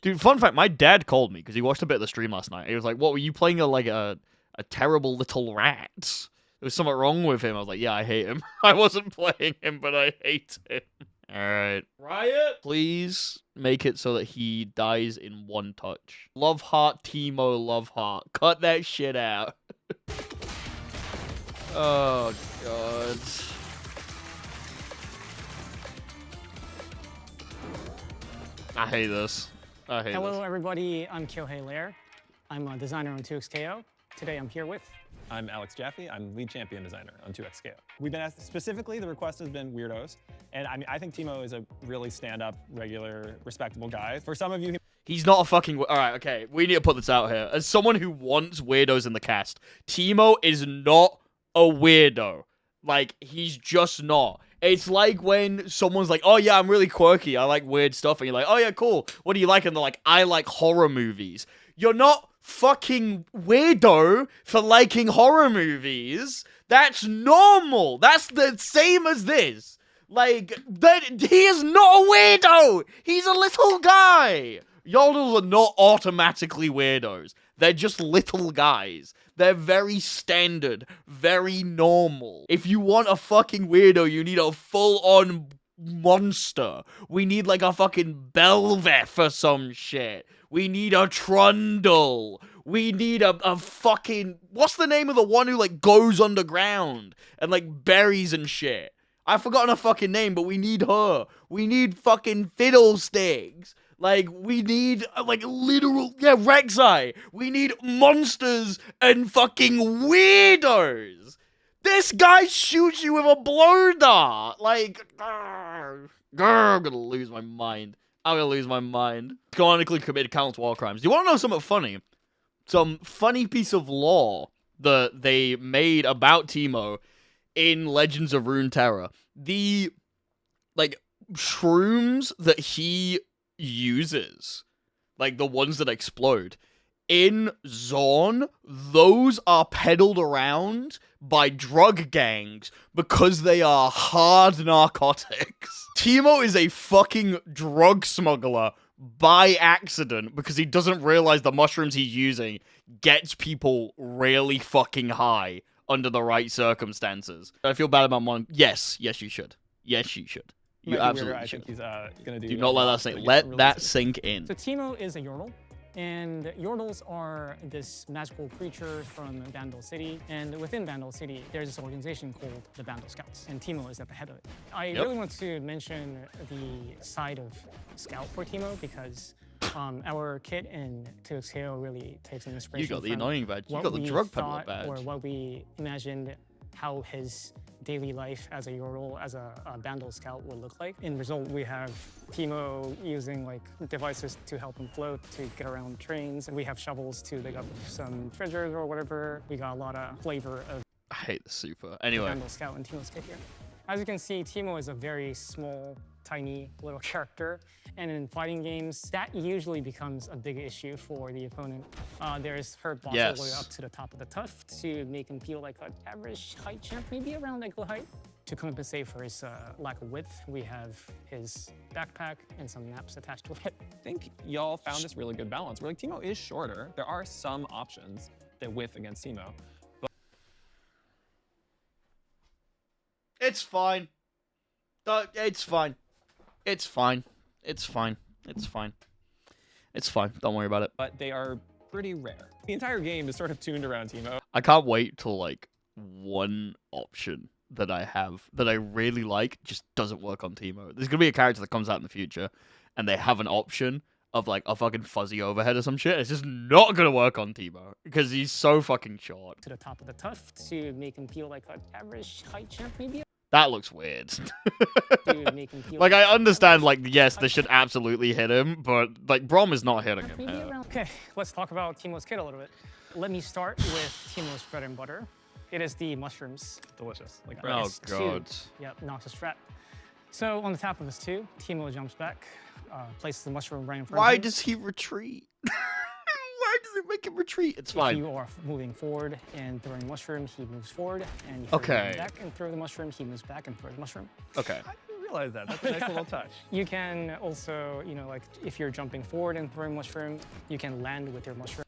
Dude, fun fact, my dad called me because he watched a bit of the stream last night. He was like, what, were you playing a terrible little rat? There was something wrong with him. I was like, yeah, I hate him. I wasn't playing him, but I hate him. Alright. Riot, please make it so that he dies in one touch. Love heart, Teemo, love heart. Cut that shit out. Oh, God. I hate this. I hate Hello, this. everybody. I'm Kyohei Lair. I'm a designer on 2xKO. Today I'm here with... I'm Alex Jaffe. I'm lead champion designer on 2xKO. We've been asked, specifically, the request has been weirdos. And I mean, I think Teemo is a really stand-up, regular, respectable guy. For some of you, He's not a fucking... Alright, okay. We need to put this out here. As someone who wants weirdos in the cast, Teemo is not a weirdo. Like, he's just not. It's like when someone's like, oh yeah, I'm really quirky, I like weird stuff, and you're like, oh yeah, cool, what do you like? And they're like, I like horror movies. You're not fucking weirdo for liking horror movies. That's normal. That's the same as this. Like, he is not a weirdo. He's a little guy. Yodels are not automatically weirdos. They're just little guys. They're very standard, very normal. If you want a fucking weirdo, you need a full-on monster. We need like a fucking Belveth or some shit. We need a Trundle. We need a fucking... What's the name of the one who like goes underground and like buries and shit? I've forgotten her fucking name, but we need her. We need fucking Fiddlesticks. Like, we need, like, literal... Yeah, Rek'Sai. We need monsters and fucking weirdos. This guy shoots you with a blow dart. Like, I'm gonna lose my mind. I'm gonna lose my mind. Canonically committed countless war crimes. Do you want to know something funny? Some funny piece of lore that they made about Teemo in Legends of Runeterra. The, like, shrooms that he uses, like the ones that explode in Zorn, those are peddled around by drug gangs because they are hard narcotics. Teemo is a fucking drug smuggler by accident because he doesn't realize the mushrooms he's using gets people really fucking high under the right circumstances. I feel bad about mine. Yes, you should. Yes, you should. You absolutely should. I think he's gonna do. Do not let that sink. Let that sink in. So Teemo is a Yordle, and Yordles are this magical creature from Vandal City. And within Vandal City, there's this organization called the Vandal Scouts, and Teemo is at the head of it. I really want to mention the side of Scout for Teemo because our kit in 2xKO really takes an inspiration. You got the annoying badge. You got the drug peddler badge. Or what we imagined how his daily life as a Yordle, as a Vandal Scout would look like. In result, we have Teemo using like devices to help him float, to get around trains. We have shovels to dig up some treasures or whatever. We got a lot of flavor of I hate the super. Anyway. Vandal Scout and Teemo's kit here. As you can see, Teemo is a very small, tiny little character. And in fighting games, that usually becomes a big issue for the opponent. There's hurt boss all the way up to the top of the tuft to make him feel like an average height champ, maybe around ankle height. To compensate for his lack of width, we have his backpack and some naps attached to it. I think y'all found this really good balance. Where like Teemo is shorter. There are some options that width against Teemo. It's fine. It's fine. It's fine. It's fine. It's fine. It's fine. Don't worry about it. But they are pretty rare. The entire game is sort of tuned around Teemo. I can't wait till like one option that I have that I really like just doesn't work on Teemo. There's gonna be a character that comes out in the future and they have an option of like a fucking fuzzy overhead or some shit. It's just not gonna work on Teemo because he's so fucking short. To the top of the tuft to make him feel like an average height champ, maybe. That looks weird. To make him feel like, I understand, like, yes, this should absolutely hit him, but, like, Brom is not hitting him. Okay, let's talk about Teemo's kit a little bit. Let me start with Teemo's bread and butter. It is the mushrooms. Delicious. Like oh, God. Yep, Noxious Trap. So, on the top of this two, Teemo jumps back, places the mushroom right in front of him. Why does he retreat? Why does it make him retreat? It's fine. If you are moving forward and throwing the mushroom, he moves forward. And if you're moving back and throw the mushroom, he moves back and throws the mushroom. Okay. realize that. That's a nice little touch. You can also, like if you're jumping forward and throwing mushroom, you can land with your mushroom.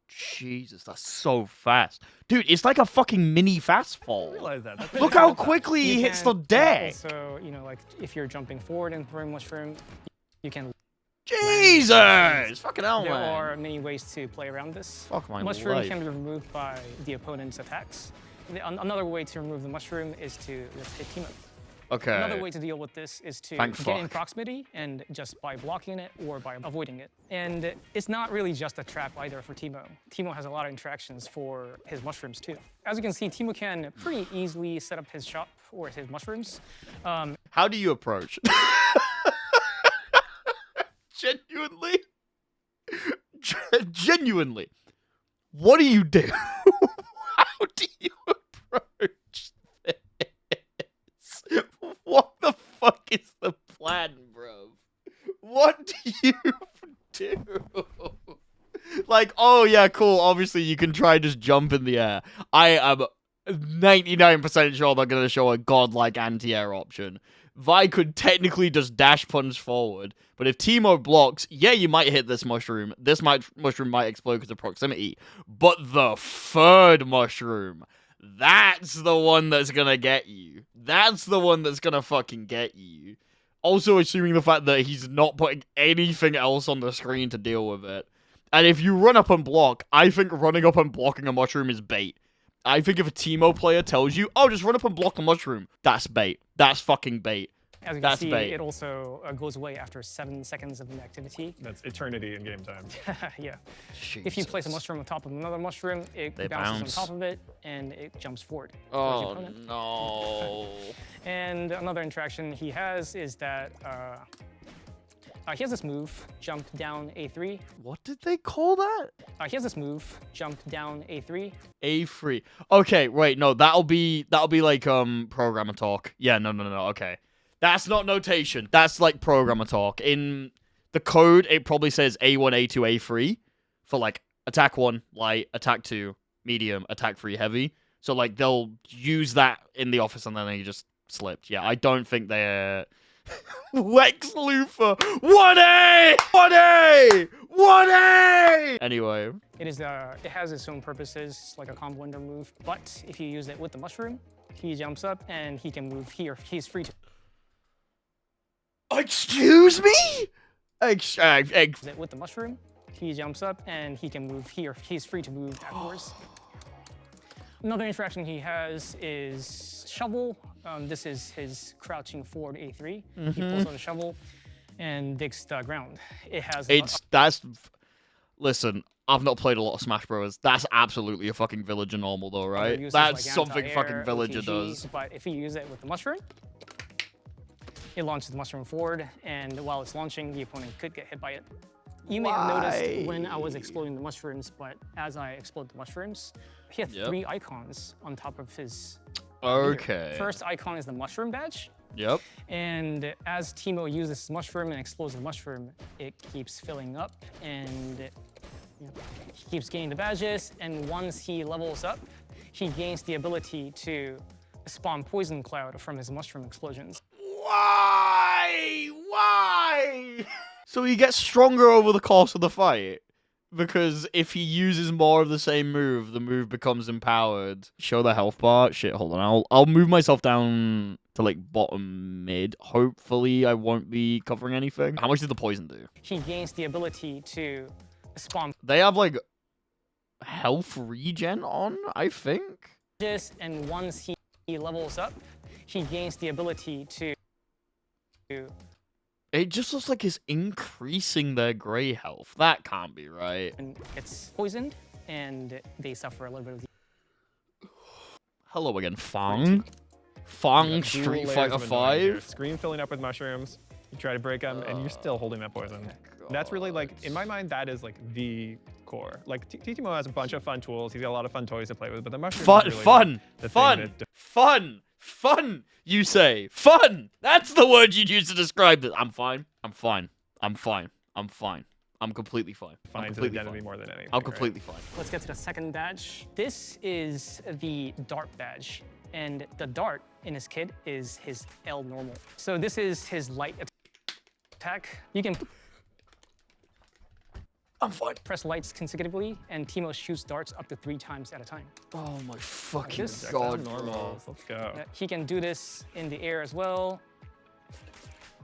Jesus, that's so fast. Dude, it's like a fucking mini fast fall. Realize that. That's a Look nice how little touch. quickly he You hits the can deck. Also, like if you're jumping forward and throwing mushroom, you can. Jesus! Fucking hell, There man. are many ways to play around this. Fuck my Mushroom life. can be removed by the opponent's attacks. Another way to remove the mushroom is to just hit Teemo. Okay. Another way to deal with this is to Thank get in fuck. proximity and just by blocking it or by avoiding it. And it's not really just a trap either for Teemo. Teemo has a lot of interactions for his mushrooms too. As you can see, Teemo can pretty easily set up his shop or his mushrooms. How do you approach? Genuinely? Genuinely. What do you do? How do you approach this? What the fuck is the plan, bro? What do you do? Like, oh yeah, cool. Obviously, you can try just jump in the air. I am 99% sure they're going to show a godlike anti-air option. Vi could technically just dash punch forward, but if Teemo blocks, yeah, you might hit this mushroom. This mushroom might explode because of proximity. But the third mushroom, that's the one that's gonna get you. That's the one that's gonna fucking get you. Also, assuming the fact that he's not putting anything else on the screen to deal with it. And if you run up and block, I think running up and blocking a mushroom is bait. I think if a Teemo player tells you, oh, just run up and block a mushroom, that's bait. That's fucking bait. As you can That's see, bait. it also goes away after 7 seconds of inactivity. That's eternity in game time. Yeah. If you place a mushroom on top of another mushroom, it They bounces bounce. on top of it and it jumps forward. towards the Oh, opponent. no. And another interaction he has is that he has this move, jump down A3. What did they call that? He has this move, jump down A3. A3. Okay, wait, no, that'll be like programmer talk. Yeah, no, okay. That's not notation. That's like programmer talk. In the code, it probably says A1, A2, A3 for like attack 1, light, attack 2, medium, attack 3, heavy. So like they'll use that in the office and then they just slipped. Yeah, I don't think they're Lex Luthor. 1A! 1A! 1A! Anyway. It has its own purposes, like a combo window move. But if you use it with the mushroom, he jumps up and he can move here. He's free to Excuse me? use it with the mushroom. He jumps up and he can move here. He's free to move backwards. Another interaction he has is shovel. This is his crouching forward A3. He pulls out a shovel and digs the ground. It has. Listen, I've not played a lot of Smash Bros. That's absolutely a fucking villager normal though, right? uses That's like something anti-air, fucking villager OTG, does. But if you use it with the mushroom, it launches the mushroom forward, and while it's launching, the opponent could get hit by it. You may have noticed when I was exploding the mushrooms, but as I explode the mushrooms, he has 3 icons on top of his Okay. First icon is the mushroom badge. Yep. And as Teemo uses this mushroom and explodes the mushroom, it keeps filling up and he keeps gaining the badges. And once he levels up, he gains the ability to spawn poison cloud from his mushroom explosions. Why? Why? So he gets stronger over the course of the fight? Because if he uses more of the same move, the move becomes empowered. Show the health bar. Shit, hold on. I'll move myself down to like bottom mid. Hopefully I won't be covering anything. How much did the poison do? He gains the ability to spawn They have like health regen on, I think. badges, and once he levels up, he gains the ability to It just looks like it's increasing their gray health. That can't be right. and it's poisoned, and they suffer a little bit of. Hello again, Fang. Fang Street Fighter 5. Screen filling up with mushrooms. You try to break them, and you're still holding that poison. That's really like, in my mind, that is like the core. Like Teemo has a bunch of fun tools. He's got a lot of fun toys to play with, but the mushrooms Fun, is really fun, the thing fun, that- fun, fun. You say fun. That's the word you'd use to describe it. I'm fine. I'm fine. I'm fine. I'm fine. I'm completely fine. I'm finds completely identity fine. more than anything. I'm right? completely fine. Let's get to the second badge. This is the dart badge. And the dart in his kit is his L normal. So this is his light attack. You can I'm fine. press lights consecutively, and Teemo shoots darts up to 3 times at a time. Oh my fucking This- god. Normals. Let's go. He can do this in the air as well.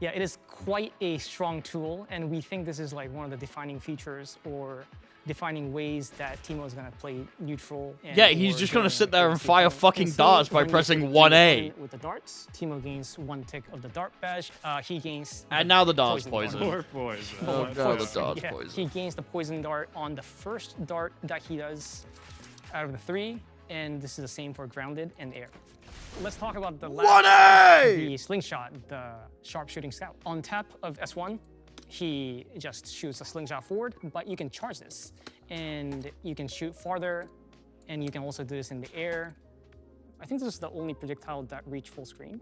Yeah, it is quite a strong tool, and we think this is like one of the defining features or defining ways that Teemo is going to play neutral. And Yeah, he's or just gonna doing sit there and basic fire thing. fucking You can see darts by when you pressing hit 1A. with the darts, Teemo gains 1 tick of the dart badge. He gains And now the dart's poison. poison. Poor poison. Oh Poison. god, the dart's Yeah, poison. he gains the poison dart on the first dart that he does out of the 3, and this is the same for grounded and air. Let's talk about the last 1A! the slingshot, the sharpshooting scout. On tap of S1, he just shoots a slingshot forward, but you can charge this, and you can shoot farther, and you can also do this in the air. I think this is the only projectile that reach full screen,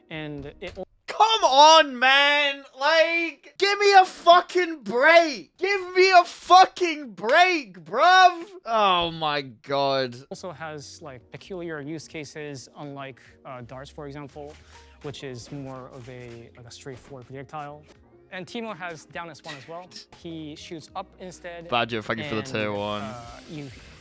and it Come on, man! Like, give me a fucking break! Give me a fucking break, bruv! Oh my god. also has like peculiar use cases, unlike darts, for example, which is more of a straightforward projectile. And Teemo has down S1 as well. He shoots up instead. Badger, thank you for the tier 1.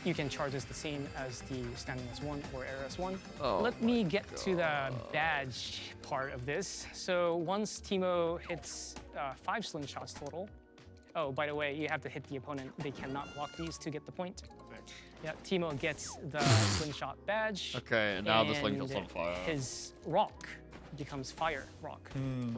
You can charge this the same as the standing S1 or air S1. Oh Let me get to the badge part of this. So once Teemo hits 5 slingshots total. Oh, by the way, you have to hit the opponent. They cannot block these to get the point. Yeah, Teemo gets the slingshot badge. Okay, and now the and slingshot's on fire. His rock becomes fire rock.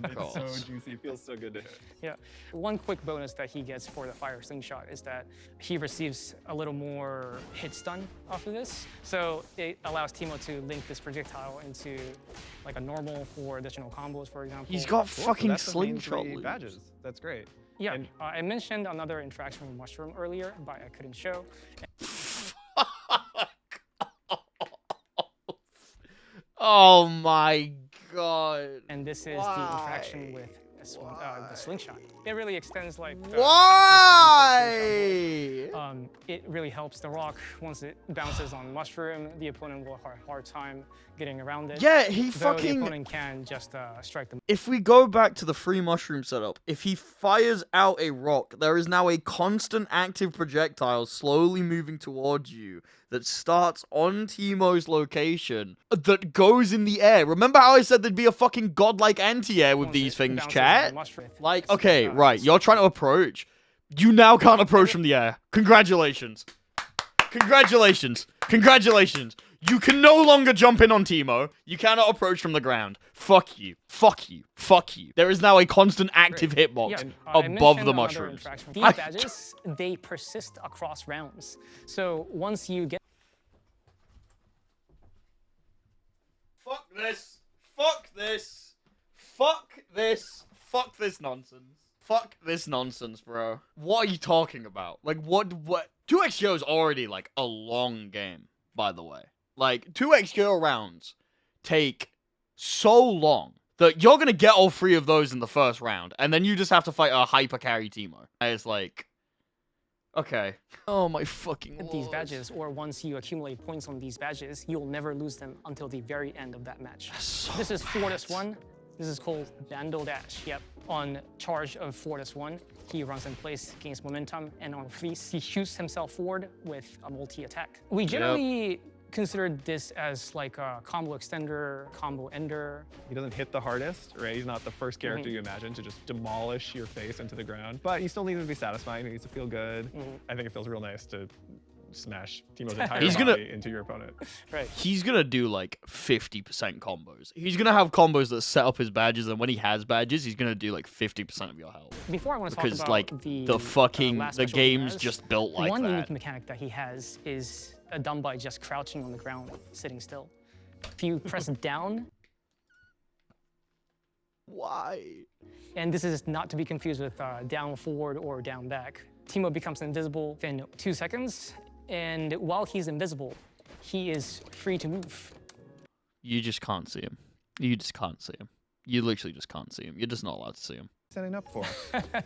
It's so course. juicy. Feels so good to hit. Yeah. One quick bonus that he gets for the fire slingshot is that he receives a little more hit stun off of this. So it allows Teemo to link this projectile into like a normal for additional combos, for example. He's got Cool, so fucking that's the main slingshot 3 loot. badges. That's great. Yeah, And- I mentioned another interaction with Mushroom earlier, but I couldn't show. Oh my god. And this is the interaction with the slingshot. It really extends like the Why? it really helps the rock. Once it bounces on Mushroom, the opponent will have a hard time getting around it. Yeah, he Though the fucking... opponent can just strike them. If we go back to the free mushroom setup, if he fires out a rock, there is now a constant active projectile slowly moving towards you that starts on Teemo's location that goes in the air. Remember how I said there'd be a fucking godlike anti-air with Once these it things, bounces chat? on Mushroom. Like, okay, right, you're trying to approach. You now can't approach from the air. Congratulations. Congratulations. Congratulations. You can no longer jump in on Teemo. You cannot approach from the ground. Fuck you. Fuck you. Fuck you. There is now a constant active hitbox Yeah, I above mentioned the another mushrooms. interaction. These I- badges, they persist across rounds. So once you get Fuck this. Fuck this. Fuck this. Fuck this nonsense. Fuck this nonsense, bro. What are you talking about? Like, what? 2XGO is already, like, a long game, by the way. Like, 2XGO rounds take so long that you're gonna get all 3 of those in the first round, and then you just have to fight a hyper carry Teemo. And it's like, okay. Oh my fucking these lord. badges, or once you accumulate points on these badges, you'll never lose them until the very end of that match. So This is 4-1. This is called Bando Dash. Yep. On charge of 4-1, he runs in place, gains momentum, and on release, he shoots himself forward with a multi-attack. We generally consider this as like a combo extender, combo ender. He doesn't hit the hardest, right? He's not the first character you imagine to just demolish your face into the ground. But he still needs to be satisfying. He needs to feel good. I think it feels real nice to smash Teemo's entire He's gonna- body into your opponent. Right. He's gonna do like 50% combos. He's gonna have combos that set up his badges, and when he has badges, he's gonna do like 50% of your health. Before I want to talk Because about like the fucking last the special he game's has, just built like one that. unique mechanic that he has is done by just crouching on the ground, sitting still. If you press down, Why? and this is not to be confused with down forward or down back, Teemo becomes invisible in 2 seconds, and while he's invisible, he is free to move. You just can't see him. You just can't see him. You literally just can't see him. You're just not allowed to see him. setting up for?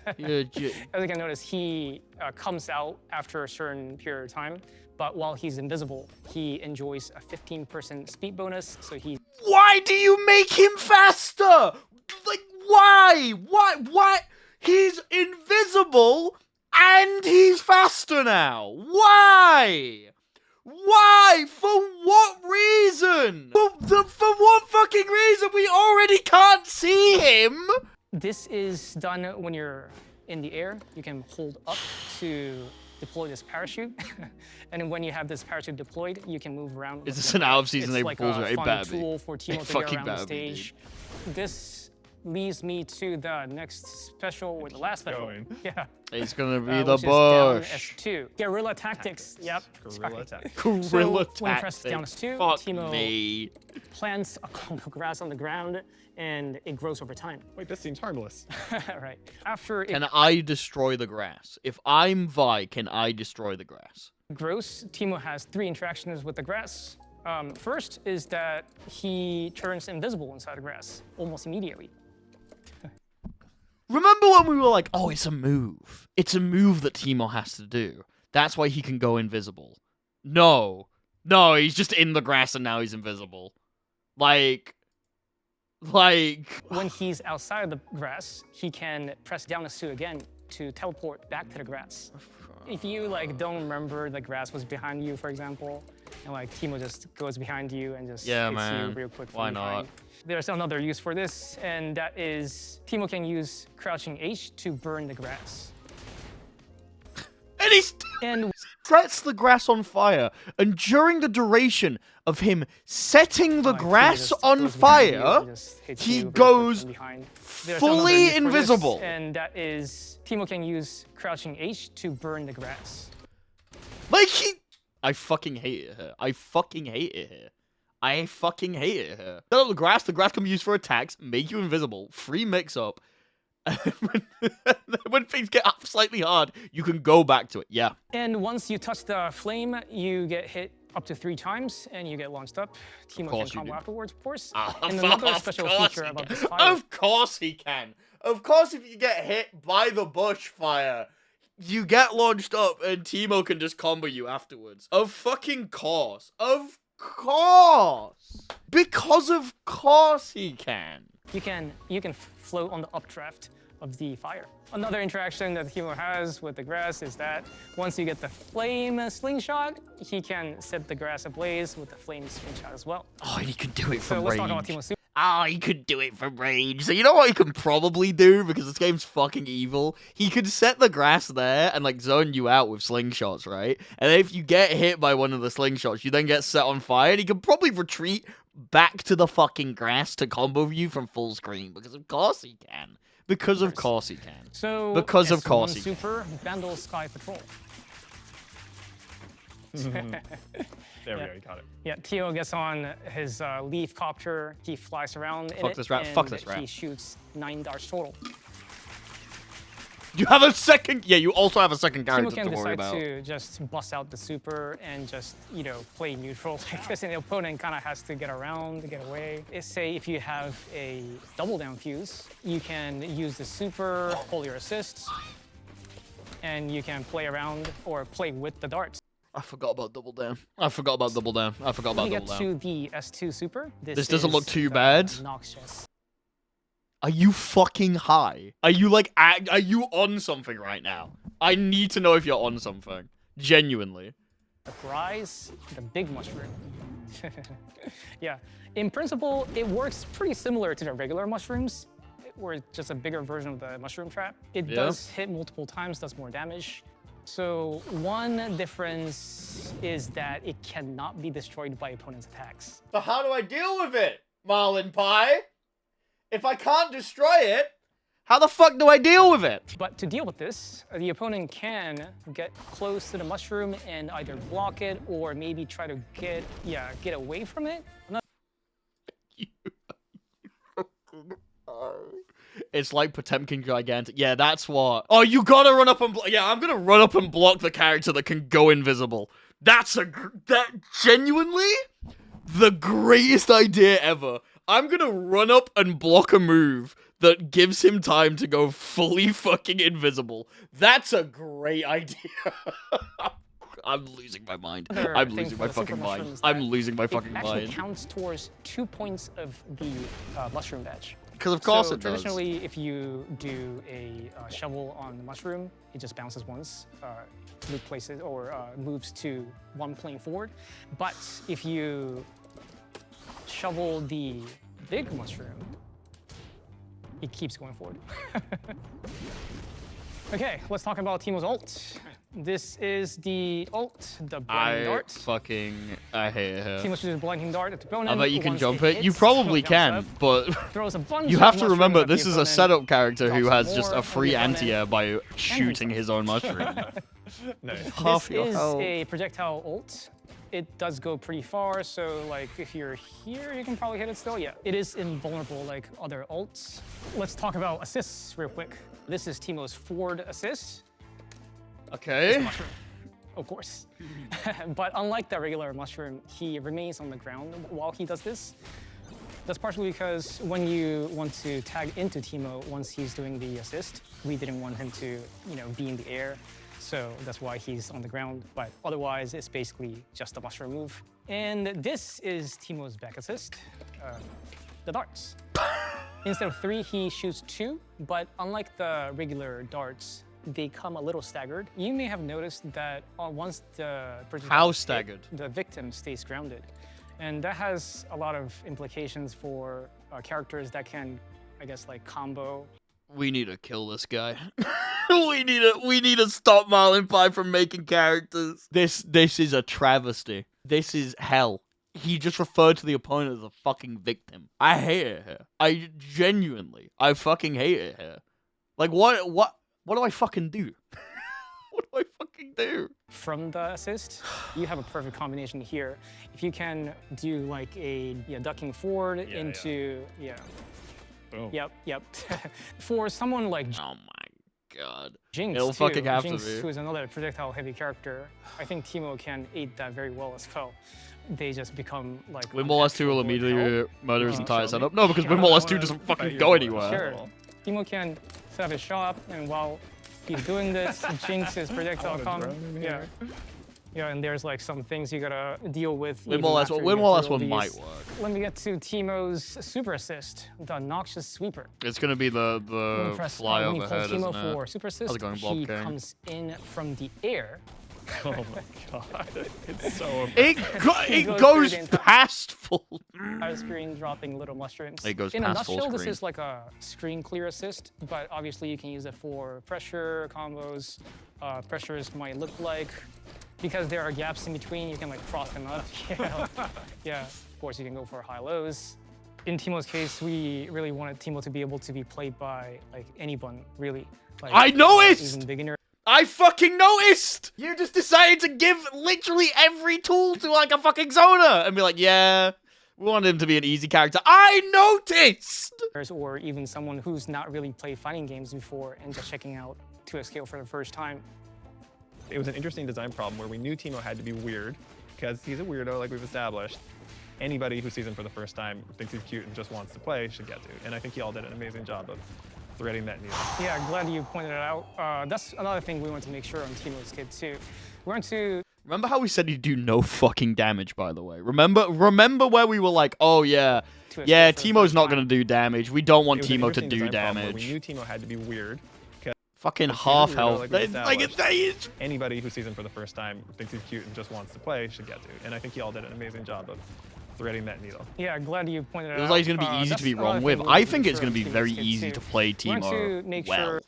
As you can notice, he comes out after a certain period of time, but while he's invisible, he enjoys a 15% speed bonus, so he... Why do you make him faster? Like, why? Why? He's invisible and he's faster now. Why? Why? For what reason? For what fucking reason? We already can't see him. This is done when you're in the air. You can hold up to deploy this parachute. And when you have this parachute deployed, you can move around. Is this an out-of-season It's April like Fool's? a It fun better be. tool for Teemo It to fucking get around the better be, stage. This leads me to the next special, or the last special. Yeah. It's gonna be the which is down bush. S2. Guerrilla tactics. Yep. Guerrilla tactics. Guerrilla So when you press down S2, Fuck Teemo me. plants a clump of grass on the ground, and it grows over time. Wait, this seems harmless. Right. After it Can I destroy the grass? If I'm Vi, can I destroy the grass? grows, Teemo has 3 interactions with the grass. First is that he turns invisible inside the grass almost immediately. Remember when we were like, oh, it's a move. It's a move that Teemo has to do. That's why he can go invisible. No. No, he's just in the grass and now he's invisible. Like... When he's outside of the grass, he can press down S2 again to teleport back to the grass. If you don't remember the grass was behind you, for example, and Teemo just goes behind you and just hits you real quick from Why behind. not? There's another use for this, and that is Teemo can use crouching H to burn the grass. And he And sets the grass on fire. And during the duration of him setting the Teemo grass just on goes behind you fire, and just hits he you real quick goes from behind. There's another fully use for this, invisible. and that is Teemo can use crouching H to burn the grass. I fucking hate it here. I fucking hate it here. I fucking hate it here. Set up the grass can be used for attacks, make you invisible, free mix-up. When things get up slightly hard, you can go back to it. Yeah. And once you touch the flame, you get hit up to 3 times, and you get launched up. Teemo can combo afterwards, of course. And another special feature about this fire. Of course he can. Of course, if you get hit by the bush fire, you get launched up, and Teemo can just combo you afterwards. Of fucking course. Of course. Because of course he can. You can float on the updraft of the fire. Another interaction that Teemo has with the grass is that once you get the flame slingshot, he can set the grass ablaze with the flame slingshot as well. Oh, he can do it So from let's range. talk about Teemo Super. Oh, he could do it from range. So you know what he can probably do, because this game's fucking evil? He could set the grass there and zone you out with slingshots, right? And then if you get hit by one of the slingshots, you then get set on fire, and he can probably retreat back to the fucking grass to combo you from full screen, because of course he can. Because of course he can. So because of S1 course he Super Vandal Sky Patrol. There we go, you caught it. Yeah, Teemo gets on his leaf copter. He flies around in Fuck it, this rat, and fuck this rat. he shoots 9 darts total. You have a second. Yeah, you also have a second Teemo character can to worry decide about. to just bust out the super and just, play neutral like this, and the opponent kind of has to get around to get away. Say if you have a double down fuse, you can use the super, hold your assists, and you can play around or play with the darts. I forgot about double down. I forgot about double down. I forgot When about we double get down. to the S2 super, This doesn't is look too the bad. Noxious. Are you fucking high? Are you are you on something right now? I need to know if you're on something. Genuinely. The Rise, the big mushroom. Yeah, in principle, it works pretty similar to the regular mushrooms, or just a bigger version of the mushroom trap. It does hit multiple times, does more damage. So one difference is that it cannot be destroyed by opponent's attacks. So how do I deal with it, Marlin Pie? If I can't destroy it, how the fuck do I deal with it? But to deal with this, the opponent can get close to the mushroom and either block it or maybe try to get away from it. It's like Potemkin Gigantic. Yeah, that's what. Oh, you gotta run up and yeah, I'm gonna run up and block the character that can go invisible. That's that genuinely the greatest idea ever. I'm gonna run up and block a move that gives him time to go fully fucking invisible. That's a great idea. I'm losing my mind. Other I'm thing losing for my the super fucking mushroom mind. is I'm that losing my it fucking actually mind. counts towards 2 points of the mushroom badge. Because of course So it does. traditionally, if you do a shovel on the mushroom, it just bounces once, move places or moves to one plane forward. But if you shovel the big mushroom, it keeps going forward. Okay, let's talk about Teemo's ult. This is the ult, the blinding dart. I hate her. Teemo shoots a blinding dart at the opponent. I bet you can Once jump it. You hits, probably Teemo can, jumps up, but throws a bunch you of have to mushrooms remember at the this is a opponent, setup character who drops has just more a free on the anti-air by shooting himself. his own mushroom. Nice. Half This your is health. a projectile ult. It does go pretty far, so like if you're here, you can probably hit it still. Yeah, it is invulnerable like other ults. Let's talk about assists real quick. This is Teemo's forward assist. Okay. Mushroom, of course. But unlike the regular mushroom, he remains on the ground while he does this. That's partially because when you want to tag into Teemo once he's doing the assist, we didn't want him to, be in the air. So that's why he's on the ground. But otherwise, it's basically just a mushroom move. And this is Teemo's back assist, the darts. Instead of 3, he shoots 2. But unlike the regular darts, they come a little staggered. You may have noticed that once the How staggered? the victim stays grounded. And that has a lot of implications for characters that can, I guess, like combo. We need to kill this guy. we need to stop Marlin Pie from making characters. This is a travesty. This is hell. He just referred to the opponent as a fucking victim. I hate it here. I fucking hate it here. Like what do I fucking do? What do I fucking do? From the assist, you have a perfect combination here. If you can do like a ducking forward into Boom. Yep. For someone like Oh my god. Jinx, It'll too, fucking have to Jinx, be. who is another projectile-heavy character, I think Teemo can aid that very well as well. They just become like. Windwall S2 will actual bullet immediately hell. murder his entire show me. setup. No, because Sure. Windwall I S2 wanna doesn't fight fucking you go for anywhere. Sure. Teemo can set up his shop, and while he's doing this, Jinx is projectile wanna combo. drone in Yeah. here. Yeah, and there's like some things you gotta deal with. even Windwall after you get S1 through all might these. work. Let me get to Teemo's super assist, the Noxious Sweeper. It's gonna be the When we press fly when we call overhead, Teemo isn't it? for super assist, How's it going, Blob he King? comes in from the air. Oh my god. It's so It goes goes through the entire- past full. Entire screen dropping little mushrooms. It goes in a past full nutshell, this screen. is like a screen clear assist, but obviously you can use it for pressure combos. Pressures might look like, because there are gaps in between, you can like cross them up. Yeah, of course you can go for high lows. In Teemo's case, we really wanted Teemo to be able to be played by like anyone, really. Like, I noticed! Even beginner. I fucking noticed! You just decided to give literally every tool to like a fucking Zona and be like, yeah, we wanted him to be an easy character. I noticed! Or even someone who's not really played fighting games before and just checking out 2X for the first time. It was an interesting design problem where we knew Teemo had to be weird because he's a weirdo, like we've established. Anybody who sees him for the first time, thinks he's cute and just wants to play should get to. And I think y'all did an amazing job of threading that needle. Yeah, glad you pointed it out. That's another thing we want to make sure on Teemo's kid too. We want to. Remember how we said he'd do no fucking damage, by the way? Remember where we were like, oh yeah, To yeah, escape for the Teemo's first not time. gonna do damage. We don't It want was an Teemo to interesting do design problem where damage. We knew Teemo had to be weird. Fucking he's a half weirdo, health. like we've Like established. Anybody who sees him for the first time, thinks he's cute and just wants to play should get to. And I think y'all did an amazing job of threading that needle. Yeah, glad you pointed it out. It was like he's gonna be easy That's to be another wrong thing with. we I want to think make it's sure gonna be on very Teemo's kid easy too. to play We want to Teemo make well. sure.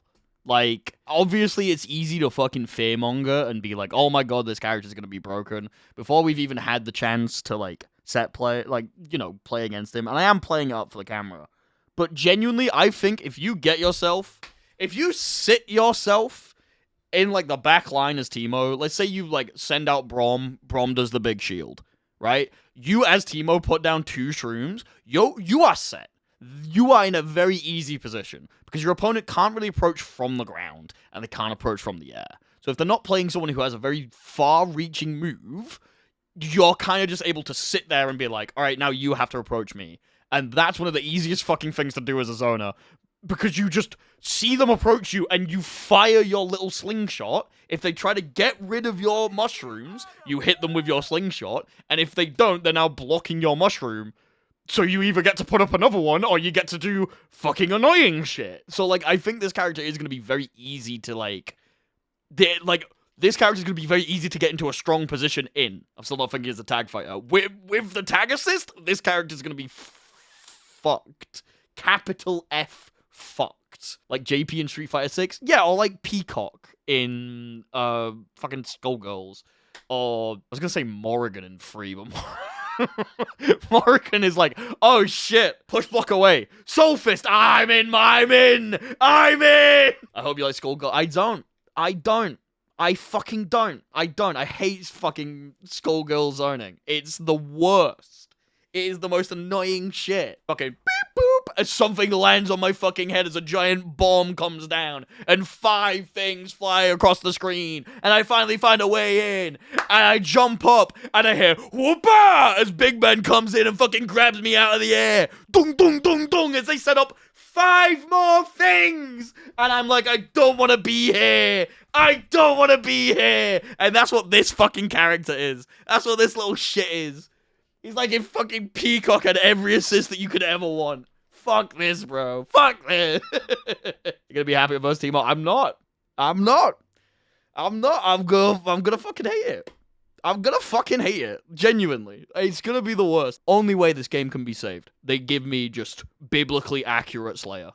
Like, obviously it's easy to fucking fearmonger and be like, oh my god, this character's gonna be broken, before we've even had the chance to, like, set play, like, play against him. And I am playing it up for the camera. But genuinely, I think if you sit yourself in, like, the back line as Teemo, let's say you, like, send out Braum does the big shield, right? You, as Teemo, put down 2 shrooms, you are set. You are in a very easy position, because your opponent can't really approach from the ground, and they can't approach from the air. So if they're not playing someone who has a very far-reaching move, you're kind of just able to sit there and be like, alright, now you have to approach me. And that's one of the easiest fucking things to do as a Zona. because you just see them approach you and you fire your little slingshot. If they try to get rid of your mushrooms, you hit them with your slingshot, and if they don't, they're now blocking your mushroom. So you either get to put up another one, or you get to do fucking annoying shit. So, like, I think this character is going to be very easy to, this character is going to be very easy to get into a strong position in. I'm still not thinking he's a tag fighter. With the tag assist, this character is going to be fucked. Capital F fucked. Like JP in Street Fighter 6? Yeah, or like Peacock in fucking Skullgirls. Or, I was going to say Morrigan in 3, but Morrigan is like, oh shit, push block away. Soul Fist, I'm in. I hope you like Skullgirl. I don't. I fucking don't. I hate fucking Skullgirl zoning. It's the worst. It is the most annoying shit. Fucking beep boop as something lands on my fucking head as a giant bomb comes down and 5 things fly across the screen and I finally find a way in and I jump up and I hear whoopah as Big Ben comes in and fucking grabs me out of the air. Dung dung dung dung as they set up 5 more things and I'm like, I don't want to be here. I don't want to be here. And that's what this fucking character is. That's what this little shit is. He's like if fucking Peacock had every assist that you could ever want. Fuck this, bro. Fuck this. You're gonna be happy with us, Teemo? I'm not. I'm gonna fucking hate it. I'm gonna fucking hate it. Genuinely. It's gonna be the worst. Only way this game can be saved. They give me just biblically accurate Slayer.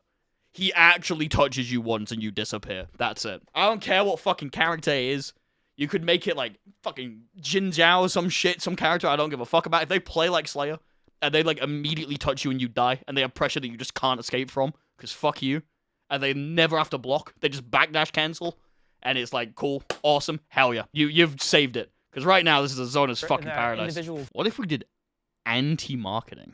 He actually touches you once and you disappear. That's it. I don't care what fucking character it is. You could make it like fucking Jin Zhao or some shit, some character I don't give a fuck about. If they play like Slayer, and they like immediately touch you and you die, and they have pressure that you just can't escape from, because fuck you, and they never have to block, they just backdash cancel, and it's like, cool, awesome, hell yeah. You've saved it. Because right now, this is a Zona's fucking paradise. What if we did anti-marketing?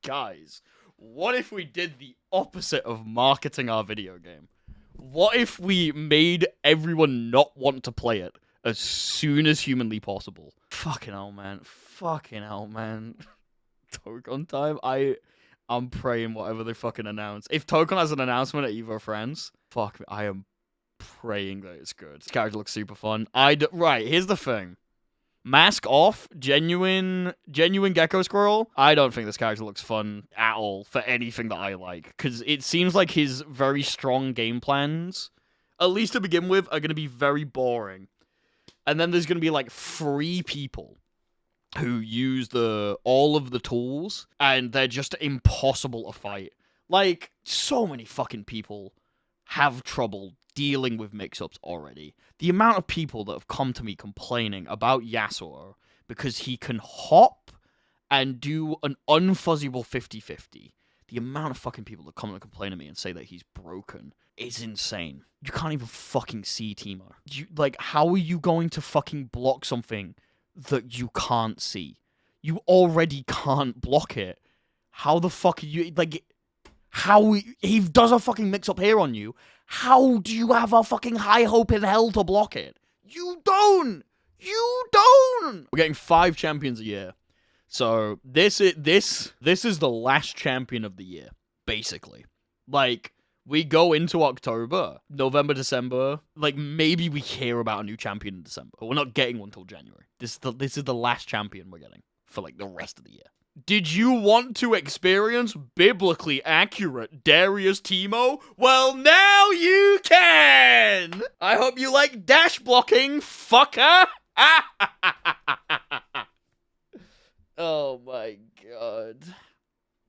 Guys, what if we did the opposite of marketing our video game? What if we made everyone not want to play it as soon as humanly possible? Fucking hell, man. Tokon time? I'm praying whatever they fucking announce. If Tokon has an announcement at Evo Friends, fuck me, I am praying that it's good. This character looks super fun. Right, here's the thing. Mask off, genuine Gecko Squirrel. I don't think this character looks fun at all for anything that I like. Because it seems like his very strong game plans, at least to begin with, are going to be very boring. And then there's going to be like 3 people who use all of the tools, and they're just impossible to fight. Like, so many fucking people have trouble dealing with mix-ups already. The amount of people that have come to me complaining about Yasuo because he can hop and do an unfuzzyable 50-50. The amount of fucking people that come and complain to me and say that he's broken is insane. You can't even fucking see Teemo. How are you going to fucking block something that you can't see? You already can't block it. How the fuck are you, how he does a fucking mix-up here on you? How do you have a fucking high hope in hell to block it? You don't! We're getting 5 champions a year. So this is the last champion of the year, basically. Like, we go into October, November, December, maybe we hear about a new champion in December. But we're not getting one until January. This is the last champion we're getting for the rest of the year. Did you want to experience biblically accurate Darius Teemo? Well, now you can! I hope you like dash blocking, fucker! Oh my god.